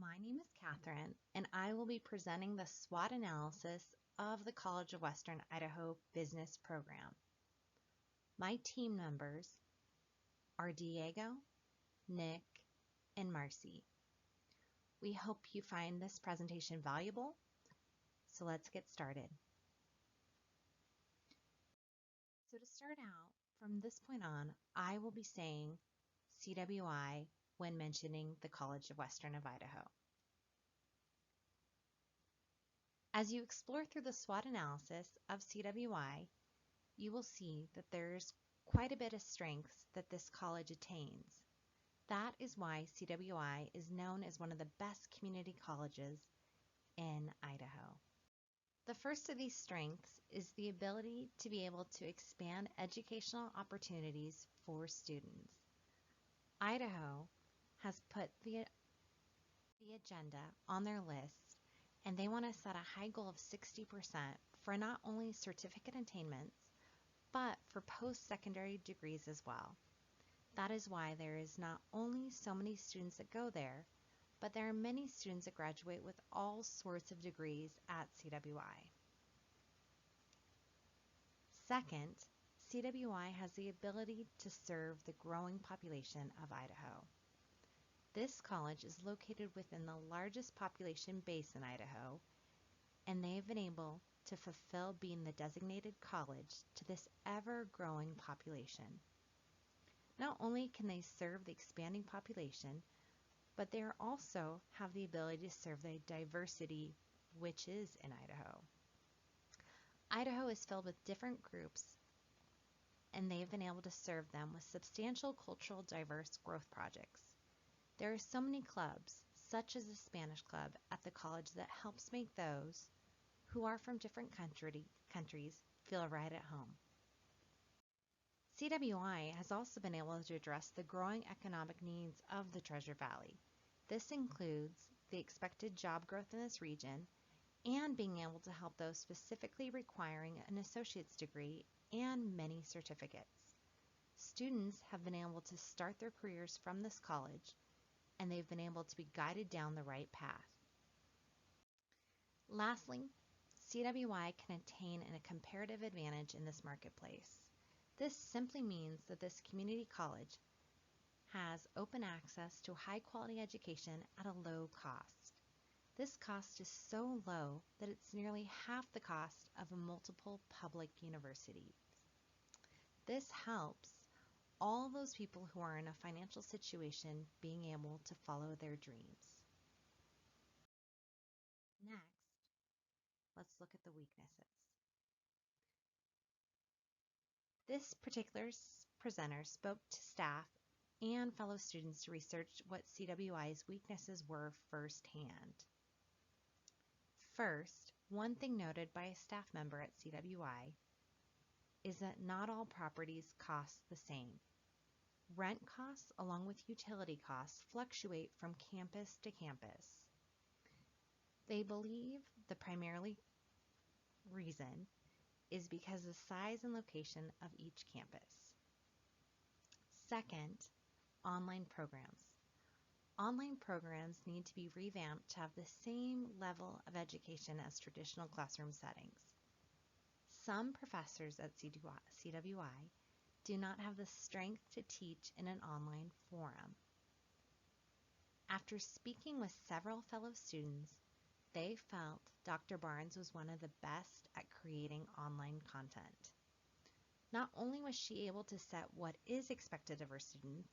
My name is Catherine, and I will be presenting the SWOT analysis of the College of Western Idaho Business Program. My team members are Diego, Nick, and Marcy. We hope you find this presentation valuable, so let's get started. So to start out, from this point on, I will be saying CWI when mentioning the College of Western Idaho. As you explore through the SWOT analysis of CWI, you will see that there's quite a bit of strengths that this college attains. That is why CWI is known as one of the best community colleges in Idaho. The first of these strengths is the ability to be able to expand educational opportunities for students. Idaho has put the agenda on their list, and they want to set a high goal of 60% for not only certificate attainments, but for post-secondary degrees as well. That is why there is not only so many students that go there, but there are many students that graduate with all sorts of degrees at CWI. Second, CWI has the ability to serve the growing population of Idaho. This college is located within the largest population base in Idaho, and they have been able to fulfill being the designated college to this ever-growing population. Not only can they serve the expanding population, but they also have the ability to serve the diversity which is in Idaho. Idaho is filled with different groups, and they've been able to serve them with substantial cultural diverse growth projects. There are so many clubs, such as the Spanish Club at the college, that helps make those who are from different countries feel right at home. CWI has also been able to address the growing economic needs of the Treasure Valley. This includes the expected job growth in this region and being able to help those specifically requiring an associate's degree and many certificates. Students have been able to start their careers from this college, and they've been able to be guided down the right path. Lastly, CWI can attain a comparative advantage in this marketplace. This simply means that this community college has open access to high quality education at a low cost. This cost is so low that it's nearly half the cost of multiple public universities. This helps all those people who are in a financial situation being able to follow their dreams. Next, let's look at the weaknesses. This particular presenter spoke to staff and fellow students to research what CWI's weaknesses were firsthand. First, one thing noted by a staff member at CWI is that not all properties cost the same. Rent costs, along with utility costs, fluctuate from campus to campus. They believe the primary reason is because of the size and location of each campus. Second, online programs. Online programs need to be revamped to have the same level of education as traditional classroom settings. Some professors at CWI do not have the strength to teach in an online forum. After speaking with several fellow students, they felt Dr. Barnes was one of the best at creating online content. Not only was she able to set what is expected of her students,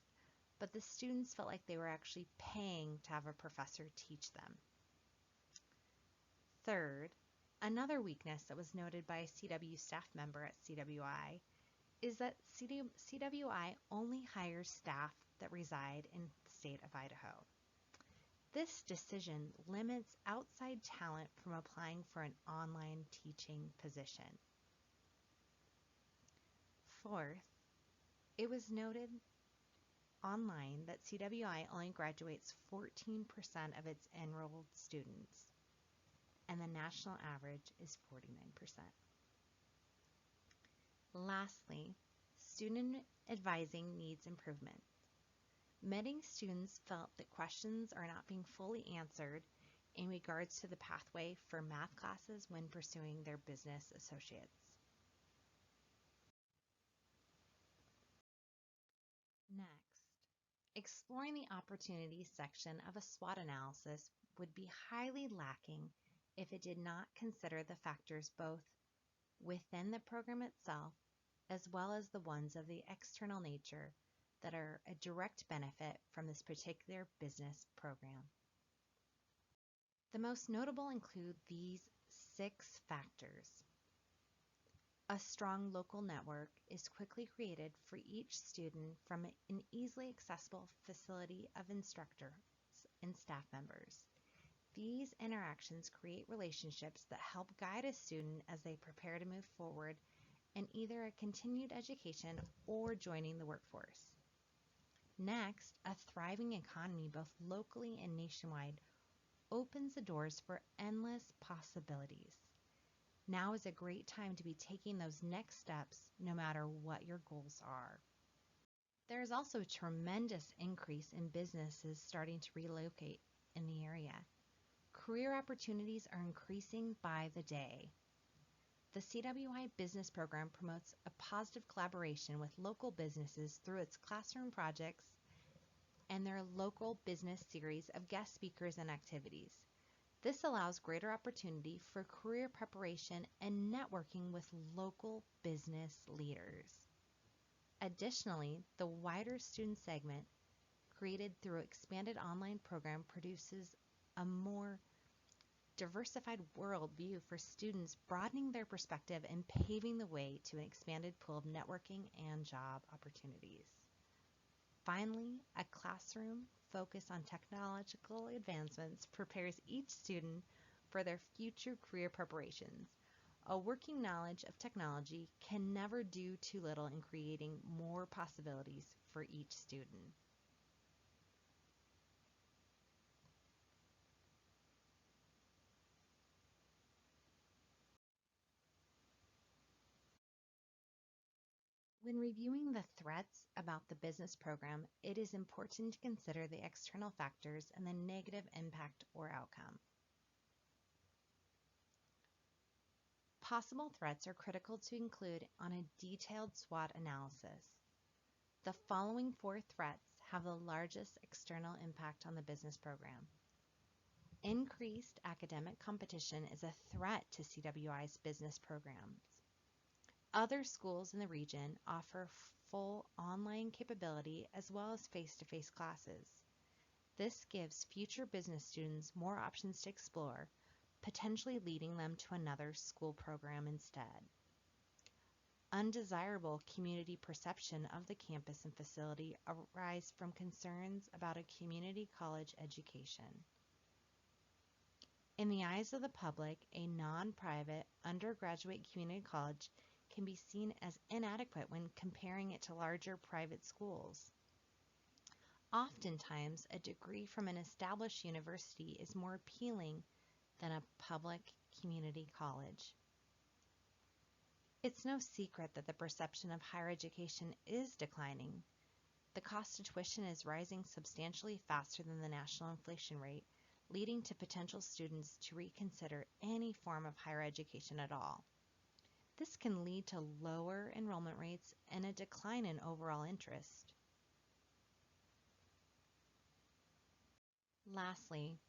but the students felt like they were actually paying to have a professor teach them. Third, another weakness that was noted by a CW staff member at CWI is that CWI only hires staff that reside in the state of Idaho. This decision limits outside talent from applying for an online teaching position. Fourth, it was noted online that CWI only graduates 14% of its enrolled students, and the national average is 49%. Lastly, student advising needs improvement. Many students felt that questions are not being fully answered in regards to the pathway for math classes when pursuing their business associates. Next, exploring the opportunities section of a SWOT analysis would be highly lacking if it did not consider the factors both within the program itself as well as the ones of the external nature that are a direct benefit from this particular business program. The most notable include these 6 factors. A strong local network is quickly created for each student from an easily accessible facility of instructors and staff members. These interactions create relationships that help guide a student as they prepare to move forward in either a continued education or joining the workforce. Next, a thriving economy both locally and nationwide opens the doors for endless possibilities. Now is a great time to be taking those next steps no matter what your goals are. There is also a tremendous increase in businesses starting to relocate in the area. Career opportunities are increasing by the day. The CWI Business Program promotes a positive collaboration with local businesses through its classroom projects and their local business series of guest speakers and activities. This allows greater opportunity for career preparation and networking with local business leaders. Additionally, the wider student segment created through expanded online program produces a more diversified worldview for students, broadening their perspective and paving the way to an expanded pool of networking and job opportunities. Finally, a classroom focus on technological advancements prepares each student for their future career preparations. A working knowledge of technology can never do too little in creating more possibilities for each student. When reviewing the threats about the business program, it is important to consider the external factors and the negative impact or outcome. Possible threats are critical to include on a detailed SWOT analysis. The following 4 threats have the largest external impact on the business program. Increased academic competition is a threat to CWI's business programs. Other schools in the region offer full online capability as well as face-to-face classes. This gives future business students more options to explore, potentially leading them to another school program instead. Undesirable community perception of the campus and facility arise from concerns about a community college education. In the eyes of the public, a non-private undergraduate community college can be seen as inadequate when comparing it to larger private schools. Oftentimes, a degree from an established university is more appealing than a public community college. It's no secret that the perception of higher education is declining. The cost of tuition is rising substantially faster than the national inflation rate, leading to potential students to reconsider any form of higher education at all. This can lead to lower enrollment rates and a decline in overall interest. Lastly,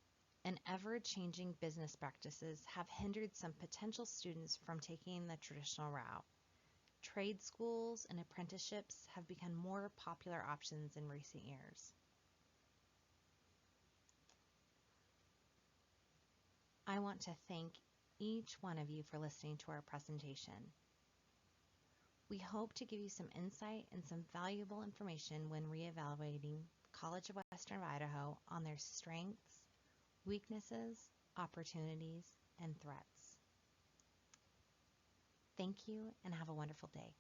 and ever-changing business practices have hindered some potential students from taking the traditional route. Trade schools and apprenticeships have become more popular options in recent years. I want to thank each one of you for listening to our presentation. We hope to give you some insight and some valuable information when reevaluating College of Western Idaho on their strengths, weaknesses, opportunities, and threats. Thank you and have a wonderful day.